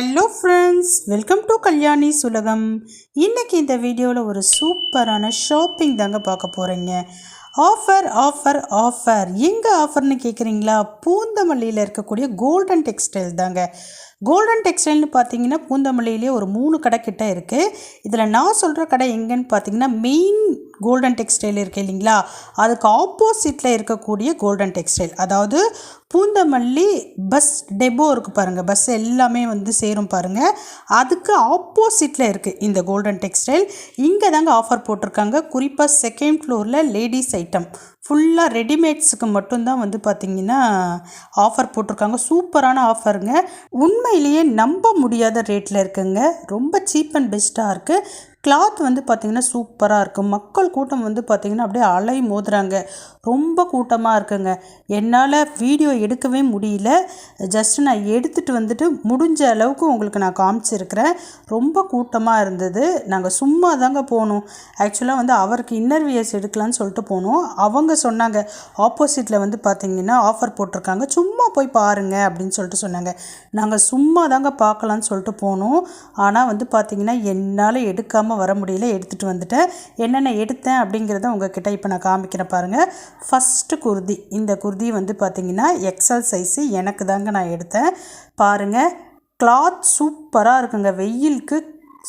Hello friends, welcome to Kalyani சுலகம். இன்றைக்கி இந்த வீடியோவில் ஒரு சூப்பரான ஷாப்பிங் தாங்க பார்க்க போகிறீங்க. Offer offer offer. எங்கே ஆஃபர்னு கேட்குறீங்களா? பூந்தமல்லியில் இருக்கக்கூடிய கோல்டன் டெக்ஸ்டைல் தாங்க. கோல்டன் டெக்ஸ்டைல்னு பார்த்தீங்கன்னா பூந்தமல்லியிலே ஒரு 3 கடை கிட்ட இருக்குது. இதில் நான் சொல்கிற கடை எங்கேன்னு பார்த்தீங்கன்னா மெயின் கோல்டன் டெக்ஸ்டைல் இருக்குது இல்லைங்களா, அதுக்கு ஆப்போசிட்டில் இருக்கக்கூடிய கோல்டன் டெக்ஸ்டைல். அதாவது பூந்தமல்லி பஸ் டெபோ இருக்குது பாருங்கள், பஸ் எல்லாமே வந்து சேரும் பாருங்கள், அதுக்கு ஆப்போசிட்டில் இருக்குது இந்த கோல்டன் டெக்ஸ்டைல். இங்கே தாங்க ஆஃபர் போட்டிருக்காங்க. குறிப்பாக செகண்ட் ஃப்ளோரில் லேடிஸ் ஐட்டம் ஃபுல்லாக ரெடிமேட்ஸுக்கு மட்டும்தான் வந்து பார்த்திங்கன்னா ஆஃபர் போட்டிருக்காங்க. சூப்பரான ஆஃபருங்க. உண்மையிலேயே நம்ப முடியாத ரேட்டில் இருக்குங்க. ரொம்ப சீப் அண்ட் பெஸ்ட்டாக இருக்குது. கிளாத் வந்து பார்த்திங்கன்னா சூப்பராக இருக்குது. மக்கள் கூட்டம் வந்து பார்த்திங்கன்னா அப்படியே அலை மோதுறாங்க. ரொம்ப கூட்டமாக இருக்குங்க. என்னால் வீடியோ எடுக்கவே முடியல. ஜஸ்ட்டு நான் எடுத்துகிட்டு வந்துட்டு முடிஞ்ச அளவுக்கு உங்களுக்கு நான் காமிச்சிருக்கிறேன். ரொம்ப கூட்டமாக இருந்தது. நாங்கள் சும்மா தாங்க போனோம். ஆக்சுவலாக வந்து அவருக்கு இன்னர் வியர்ஸ் எடுக்கலான்னு சொல்லிட்டு போனோம். அவங்க சொன்னாங்க ஆப்போசிட்டில் வந்து பார்த்திங்கன்னா ஆஃபர் போட்டிருக்காங்க, சும்மா போய் பாருங்கள் அப்படின்னு சொல்லிட்டு சொன்னாங்க. நாங்கள் சும்மா தாங்க பார்க்கலான்னு சொல்லிட்டு போனோம். ஆனால் வந்து பார்த்திங்கன்னா என்னால் எடுக்காமல் வர முடியல. எடுத்துகிட்டு வந்துட்டேன். என்னென்ன எடுத்தேன் அப்படிங்கிறத உங்ககிட்ட இப்போ நான் காமிக்கிறேன் பாருங்கள். ஃபஸ்ட்டு குர்தி. இந்த குர்தி வந்து பார்த்திங்கன்னா எக்ஸல் சைஸு எனக்கு தாங்க நான் எடுத்தேன். பாருங்கள், கிளாத் சூப்பராக இருக்குங்க. வெயிலுக்கு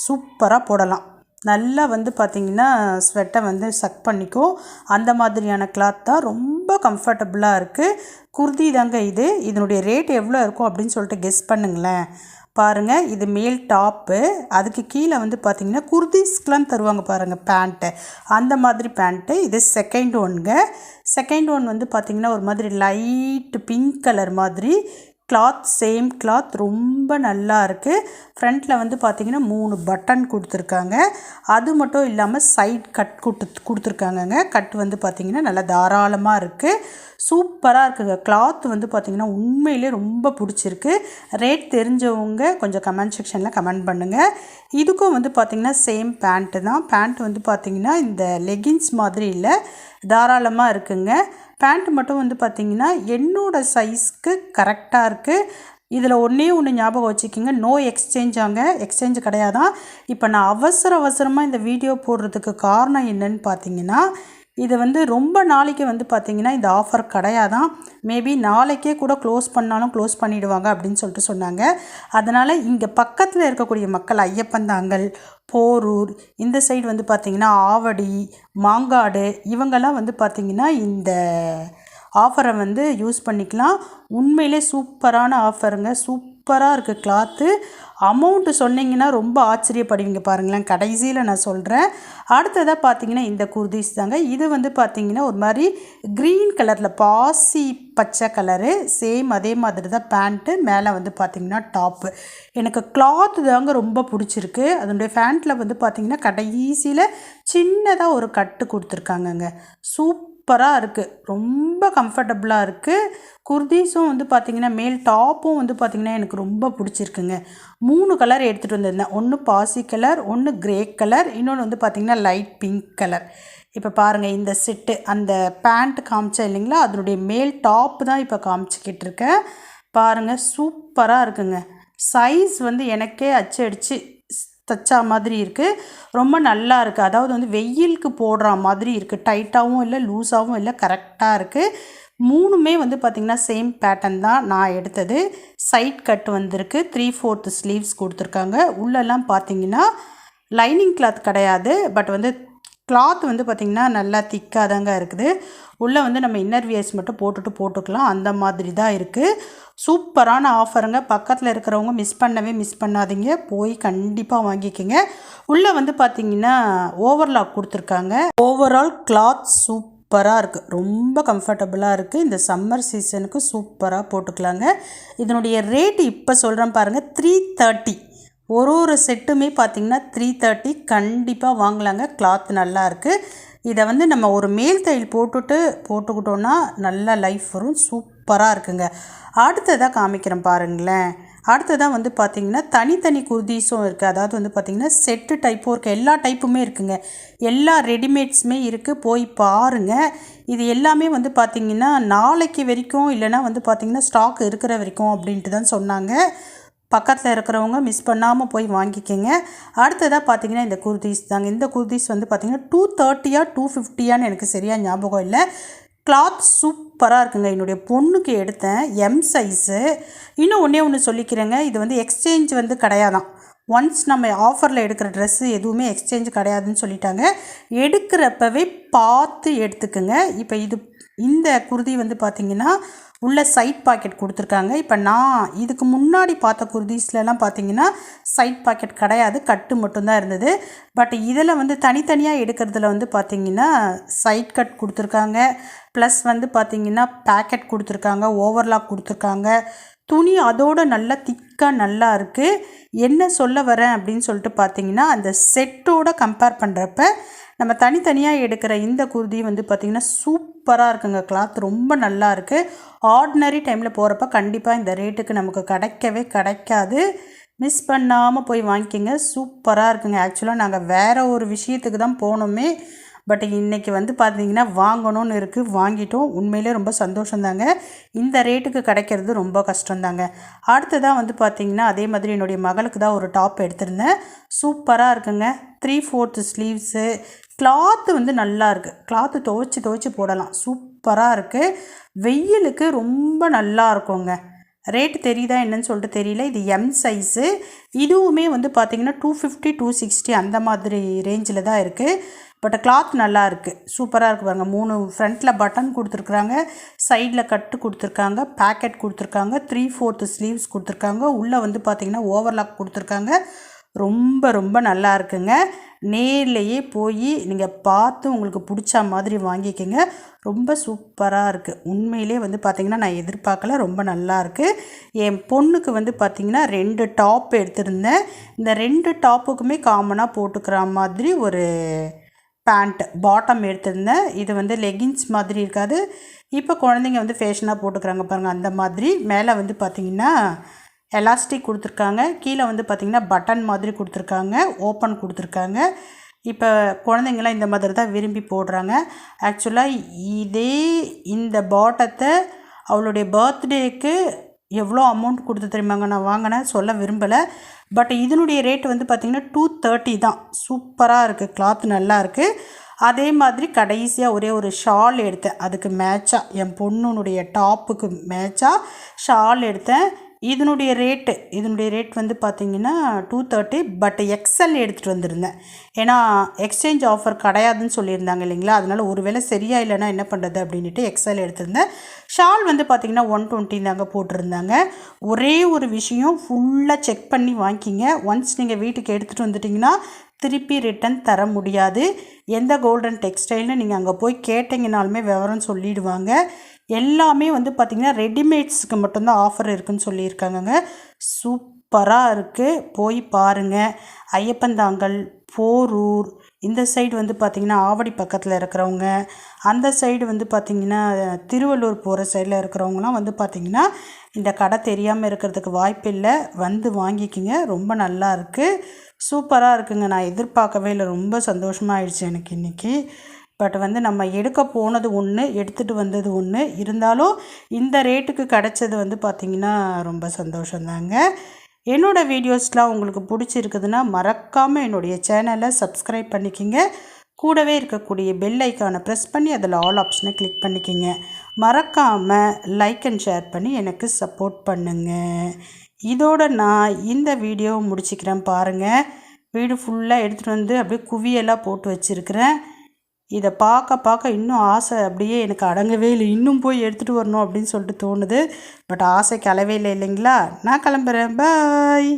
சூப்பராக போடலாம். நல்லா வந்து பார்த்திங்கன்னா ஸ்வெட்டை வந்து சக் பண்ணிக்கும். அந்த மாதிரியான கிளாத் தான். ரொம்ப கம்ஃபர்டபுளாக இருக்குது. குர்தி தாங்க இது. இதனுடைய ரேட் எவ்வளோ இருக்கும் அப்படின்னு சொல்லிட்டு கெஸ் பண்ணுங்களேன். பாருங்கள், இது மேல் டாப்பு, அதுக்கு கீழே வந்து பார்த்திங்கன்னா குர்தீஸ்க்கெலாம் தருவாங்க பாருங்கள் பேண்ட்டு, அந்த மாதிரி பேண்ட்டு. இது செகண்ட் ஒன்ங்க. செகண்ட் ஒன் வந்து பார்த்திங்கன்னா ஒரு மாதிரி லைட் பிங்க் கலர் மாதிரி. கிளாத் சேம் கிளாத், ரொம்ப நல்லா இருக்குது. ஃப்ரண்ட்டில் வந்து பார்த்திங்கன்னா 3 பட்டன் கொடுத்துருக்காங்க. அது மட்டும் இல்லாமல் சைட் கட் கொடுத்துருக்காங்கங்க. கட் வந்து பார்த்திங்கன்னா நல்லா தாராளமாக இருக்குது. சூப்பராக இருக்குங்க. கிளாத் வந்து பார்த்திங்கன்னா உண்மையிலே ரொம்ப பிடிச்சிருக்கு. ரேட் தெரிஞ்சவங்க கொஞ்சம் கமெண்ட் செக்ஷனில் கமெண்ட் பண்ணுங்கள். இதுக்கும் வந்து பார்த்திங்கன்னா சேம் பேண்ட்டு தான். பேண்ட் வந்து பார்த்திங்கன்னா இந்த லெகின்ஸ் மாதிரி இல்லை, தாராளமாக இருக்குங்க. பேண்ட் மட்டும் வந்து பார்த்திங்கன்னா என்னோடய சைஸ்க்கு கரெக்டாக இருக்குது. இதில் ஒன்றே ஒன்று ஞாபகம் வச்சுக்கிங்க, நோ எக்ஸ்சேஞ்சாங்க. எக்ஸ்சேஞ்ச் கிடையாதான். இப்போ நான் அவசரமாக இந்த வீடியோ போடுறதுக்கு காரணம் என்னன்னு பார்த்தீங்கன்னா, இது வந்து ரொம்ப நாளைக்கு வந்து பார்த்திங்கன்னா இந்த ஆஃபர் கிடையாதான். மேபி நாளைக்கே கூட க்ளோஸ் பண்ணாலும் க்ளோஸ் பண்ணிவிடுவாங்க அப்படின்னு சொல்லிட்டு சொன்னாங்க. அதனால் இங்கே பக்கத்தில் இருக்கக்கூடிய மக்கள், ஐயப்பந்தாங்கல், போரூர், இந்த சைடு வந்து பார்த்திங்கன்னா ஆவடி, மாங்காடு, இவங்கெல்லாம் வந்து பார்த்திங்கன்னா இந்த ஆஃபரை வந்து யூஸ் பண்ணிக்கலாம். உண்மையிலே சூப்பரான ஆஃபருங்க. சூப்பராக இருக்குது கிளாத்து. அமௌண்ட்டு சொன்னிங்கன்னா ரொம்ப ஆச்சரியப்படுவீங்க பாருங்களேன். கடைசியில் நான் சொல்கிறேன். அடுத்ததாக பார்த்தீங்கன்னா இந்த குர்தீஸ் தாங்க. இது வந்து பார்த்திங்கன்னா ஒரு மாதிரி க்ரீன் கலரில் பாசி பச்சை கலரு, சேம் அதே மாதிரி தான் பேண்ட்டு. மேலே வந்து பார்த்திங்கன்னா டாப்பு. எனக்கு கிளாத்து தாங்க ரொம்ப பிடிச்சிருக்கு. அதனுடைய பேண்ட்டில் வந்து பார்த்திங்கன்னா கடைசியில் சின்னதாக ஒரு கட்டு கொடுத்துருக்காங்கங்க. சூப்பராக இருக்குது. ரொம்ப கம்ஃபர்டபுளாக இருக்குது. குர்தீஸும் வந்து பார்த்திங்கன்னா மேல் டாப்பும் வந்து பார்த்திங்கன்னா எனக்கு ரொம்ப பிடிச்சிருக்குங்க. 3 கலர் எடுத்துகிட்டு வந்திருந்தேன். ஒன்று பாசி கலர், ஒன்று கிரே கலர், இன்னொன்று வந்து பார்த்திங்கன்னா லைட் பிங்க் கலர். இப்போ பாருங்கள், இந்த செட்டு அந்த பேண்ட் காமிச்சா இல்லைங்களா, அதனுடைய மேல் டாப்பு தான் இப்போ காமிச்சிக்கிட்டு இருக்கேன். பாருங்கள், சூப்பராக இருக்குங்க. சைஸ் வந்து எனக்கே அடிச்சு தச்சா மாதிரி இருக்குது. ரொம்ப நல்லா இருக்குது. அதாவது வந்து வெயிலுக்கு போடுற மாதிரி இருக்குது. டைட்டாகவும் இல்லை, லூஸாகவும் இல்லை, கரெக்டாக இருக்குது. 3மே வந்து பார்த்திங்கன்னா சேம் பேட்டர்ன் தான் நான் எடுத்தது. சைட் கட் வந்திருக்கு. 3/4 ஸ்லீவ்ஸ் கொடுத்துருக்காங்க. உள்ளெல்லாம் பார்த்திங்கன்னா லைனிங் கிளாத் கிடையாது, பட் வந்து கிளாத் வந்து பார்த்திங்கன்னா நல்லா திக்காக தாங்க இருக்குது. உள்ளே வந்து நம்ம இன்னர் வியர்ஸ் மட்டும் போட்டுக்கலாம், அந்த மாதிரி தான் இருக்குது. சூப்பரான ஆஃபருங்க. பக்கத்தில் இருக்கிறவங்க மிஸ் பண்ணாதீங்க. போய் கண்டிப்பாக வாங்கிக்கோங்க. உள்ளே வந்து பார்த்திங்கன்னா ஓவர்லாக் கொடுத்துருக்காங்க. ஓவரால் கிளாத் சூப்பராக இருக்குது. ரொம்ப கம்ஃபர்டபுளாக இருக்குது. இந்த சம்மர் சீசனுக்கு சூப்பராக போட்டுக்கலாங்க. இதனுடைய ரேட்டு இப்போ சொல்கிறேன் பாருங்கள், 330. ஒரு செட்டுமே பார்த்திங்கன்னா 330. கண்டிப்பாக வாங்கலாங்க. கிளாத் நல்லா இருக்குது. இதை வந்து நம்ம ஒரு மேல் தையல் போட்டுக்கிட்டோன்னா நல்லா லைஃப் வரும். சூப்பராக இருக்குங்க. அடுத்ததாக காமிக்கிறேன் பாருங்களேன். அடுத்ததாக வந்து பார்த்திங்கன்னா தனித்தனி குர்தீஸும் இருக்குது. அதாவது வந்து பார்த்திங்கன்னா செட்டு டைப்பும் இருக்குது. எல்லா டைப்புமே இருக்குங்க. எல்லா ரெடிமேட்ஸுமே இருக்குது. போய் பாருங்கள். இது எல்லாமே வந்து பார்த்திங்கன்னா நாளைக்கு வரைக்கும், இல்லைனா வந்து பார்த்திங்கன்னா ஸ்டாக் இருக்கிற வரைக்கும் அப்படின்ட்டு தான் சொன்னாங்க. பக்கத்தில் இருக்கிறவங்க மிஸ் பண்ணாமல் போய் வாங்கிக்கோங்க. அடுத்ததாக பார்த்தீங்கன்னா இந்த குர்தீஸ் தாங்க. இந்த குர்தீஸ் வந்து பார்த்திங்கன்னா 230 250 எனக்கு சரியாக ஞாபகம் இல்லை. கிளாத் சூப்பராக இருக்குங்க. என்னுடைய பொண்ணுக்கு எடுத்தேன், எம் சைஸு. இன்னும் ஒன்று சொல்லிக்கிறேங்க, இது வந்து எக்ஸ்சேஞ்ச் வந்து கிடையாதான். ஒன்ஸ் நம்ம ஆஃபரில் எடுக்கிற ட்ரெஸ்ஸு எதுவுமே எக்ஸ்சேஞ்ச் கிடையாதுன்னு சொல்லிட்டாங்க. எடுக்கிறப்பவே பார்த்து எடுத்துக்குங்க. இப்போ இந்த குர்தி வந்து பார்த்திங்கன்னா உள்ள சைட் பாக்கெட் கொடுத்துருக்காங்க. இப்போ நான் இதுக்கு முன்னாடி பார்த்த குர்தீஸ்லாம் பார்த்திங்கன்னா சைட் பாக்கெட் கிடையாது, கட்டு மட்டும்தான் இருந்தது. பட் இதில் வந்து தனித்தனியாக எடுக்கிறதுல வந்து பார்த்திங்கன்னா சைட் கட் கொடுத்துருக்காங்க. ப்ளஸ் வந்து பார்த்திங்கன்னா பேக்கெட் கொடுத்துருக்காங்க, ஓவர்லாக் கொடுத்துருக்காங்க. துணி அதோட நல்லா திக்காக நல்லா இருக்குது. என்ன சொல்ல வரேன் அப்படின்னு சொல்லிட்டு பார்த்திங்கன்னா, அந்த செட்டோட கம்பேர் பண்ணுறப்ப நம்ம தனித்தனியாக எடுக்கிற இந்த குர்தி வந்து பார்த்திங்கன்னா சூப்பராக இருக்குங்க. கிளாத் ரொம்ப நல்லா இருக்குது. ஆர்டினரி டைமில் போகிறப்ப கண்டிப்பாக இந்த ரேட்டுக்கு நமக்கு கிடைக்காது. மிஸ் பண்ணாமல் போய் வாங்கிக்கோங்க. சூப்பராக இருக்குங்க. ஆக்சுவலாக நாங்கள் வேறு ஒரு விஷயத்துக்கு தான் போனோமே, பட் இன்றைக்கி வந்து பார்த்திங்கன்னா வாங்கணும்னு இருக்குது, வாங்கிட்டோம். உண்மையிலே ரொம்ப சந்தோஷந்தாங்க. இந்த ரேட்டுக்கு கிடைக்கிறது ரொம்ப கஷ்டந்தாங்க. அடுத்ததாக வந்து பார்த்திங்கன்னா அதே மாதிரி என்னுடைய மகளுக்கு தான் ஒரு டாப் எடுத்திருந்தேன். சூப்பராக இருக்குங்க. 3/4 ஸ்லீவ்ஸு. கிளாத்து வந்து நல்லா இருக்குது. கிளாத்து துவைச்சி போடலாம். சூப்பராக இருக்குது. வெயிலுக்கு ரொம்ப நல்லா இருக்குங்க. ரேட்டு தெரியுதா என்னன்னு சொல்லிட்டு தெரியல. இது எம் சைஸு. இதுவுமே வந்து பார்த்திங்கன்னா 250 260 அந்த மாதிரி ரேஞ்சில் தான் இருக்குது. பட் கிளாத் நல்லா இருக்குது, சூப்பராக இருக்குது பாருங்க. 3 ஃப்ரண்ட்டில் பட்டன் கொடுத்துருக்குறாங்க, சைடில் கட்டு கொடுத்துருக்காங்க, பேக்கெட் கொடுத்துருக்காங்க, 3/4 ஸ்லீவ்ஸ் கொடுத்துருக்காங்க. உள்ளே வந்து பார்த்திங்கன்னா ஓவர்லாக் கொடுத்துருக்காங்க. ரொம்ப நல்லா இருக்குங்க. நேர்லேயே போய் நீங்கள் பார்த்து உங்களுக்கு பிடிச்ச மாதிரி வாங்கிக்கோங்க. ரொம்ப சூப்பராக இருக்குது. உண்மையிலே வந்து பார்த்திங்கன்னா நான் எதிர்பார்க்கல, ரொம்ப நல்லா இருக்குது. என் பொண்ணுக்கு வந்து பார்த்திங்கன்னா 2 டாப் எடுத்திருந்தேன். இந்த 2 டாப்புக்குமே காமனாக போட்டுக்கிற மாதிரி ஒரு பேண்ட் பாட்டம் எடுத்திருந்தேன். இது வந்து லெகின்ஸ் மாதிரி இருக்காது. இப்போ குழந்தைங்க வந்து ஃபேஷனாக போட்டுக்கிறாங்க பாருங்கள், அந்த மாதிரி. மேலே வந்து பார்த்திங்கன்னா எலாஸ்டிக் கொடுத்துருக்காங்க. கீழே வந்து பார்த்திங்கன்னா பட்டன் மாதிரி கொடுத்துருக்காங்க, ஓப்பன் கொடுத்துருக்காங்க. இப்போ குழந்தைங்களாம் இந்த மாதிரி தான் விரும்பி போடுறாங்க. ஆக்சுவலாக இந்த பாட்டத்தை அவளுடைய பர்த்டேக்கு எவ்வளோ அமௌண்ட் கொடுத்து தெரியுமாங்க நான் வாங்கினேன், சொல்ல விரும்பலை. பட் இதனுடைய ரேட் வந்து பார்த்திங்கன்னா 230 தான். சூப்பராக இருக்குது, கிளாத் நல்லா இருக்குது. அதே மாதிரி கடைசியாக ஒரே ஒரு ஷால் எடுத்தேன். அதுக்கு மேட்சாக என் பொண்ணுடைய டாப்புக்கு மேட்சாக ஷால் எடுத்தேன். இதனுடைய ரேட் வந்து பார்த்திங்கன்னா 230. பட் எக்ஸல் எடுத்துகிட்டு வந்திருந்தேன். ஏன்னா எக்ஸ்சேஞ்ச் ஆஃபர் கிடையாதுன்னு சொல்லியிருந்தாங்க இல்லைங்களா, அதனால் ஒரு வேளை சரியா இல்லைன்னா என்ன பண்ணுறது அப்படின்ட்டு எக்ஸல் எடுத்திருந்தேன். ஷால் வந்து பார்த்திங்கன்னா 120 தாங்க போட்டிருந்தாங்க. ஒரே ஒரு விஷயம், ஃபுல்லாக செக் பண்ணி வாங்கிக்கிங்க. ஒன்ஸ் நீங்கள் வீட்டுக்கு எடுத்துகிட்டு வந்துட்டிங்கன்னா திருப்பி ரிட்டன் தர முடியாது. எந்த கோல்டன் டெக்ஸ்டைல்னு நீங்கள் அங்கே போய் கேட்டிங்கனாலுமே விவரம் சொல்லிடுவாங்க. எல்லாமே வந்து பார்த்திங்கன்னா ரெடிமேட்ஸுக்கு மட்டும்தான் ஆஃபர் இருக்குதுன்னு சொல்லியிருக்காங்கங்க. சூப்பராக இருக்குது, போய் பாருங்கள். ஐயப்பந்தாங்கல், போரூர், இந்த சைடு வந்து பார்த்திங்கன்னா ஆவடி பக்கத்தில் இருக்கிறவங்க, அந்த சைடு வந்து பார்த்திங்கன்னா திருவள்ளூர் போகிற சைடில் இருக்கிறவங்களாம் வந்து பார்த்திங்கன்னா இந்த கடை தெரியாமல் இருக்கிறதுக்கு வாய்ப்பில்லை, வந்து வாங்கிக்கிங்க. ரொம்ப நல்லா இருக்குது, சூப்பராக இருக்குங்க. நான் எதிர்பார்க்கவே இல்லை, ரொம்ப சந்தோஷமாக ஆயிடுச்சு எனக்கு இன்றைக்கி. பட் வந்து நம்ம எடுக்க போனது ஒன்று, எடுத்துகிட்டு வந்தது ஒன்று. இருந்தாலும் இந்த ரேட்டுக்கு கிடச்சது வந்து பார்த்திங்கன்னா ரொம்ப சந்தோஷந்தாங்க. என்னோடய வீடியோஸ்லாம் உங்களுக்கு பிடிச்சிருக்குதுன்னா மறக்காமல் என்னுடைய சேனலை சப்ஸ்கிரைப் பண்ணிக்கிங்க. கூடவே இருக்கக்கூடிய பெல் ஐக்கானை ப்ரெஸ் பண்ணி அதில் ஆல் ஆப்ஷனை கிளிக் பண்ணிக்கிங்க. மறக்காமல் லைக் அண்ட் ஷேர் பண்ணி எனக்கு சப்போர்ட் பண்ணுங்கள். இதோடு நான் இந்த வீடியோவை முடிச்சுக்கிறேன். பாருங்கள், வீடு ஃபுல்லாக எடுத்துகிட்டு வந்து அப்படியே குவியெல்லாம் போட்டு வச்சுருக்கிறேன். இதை பார்க்க இன்னும் ஆசை அப்படியே எனக்கு அடங்கவே இல்லை. இன்னும் போய் எடுத்துகிட்டு வரணும் அப்படின்னு சொல்லிட்டு தோணுது. பட் ஆசைக்கு அளவே இல்லை இல்லைங்களா. நான் கிளம்புறேன். பாய்.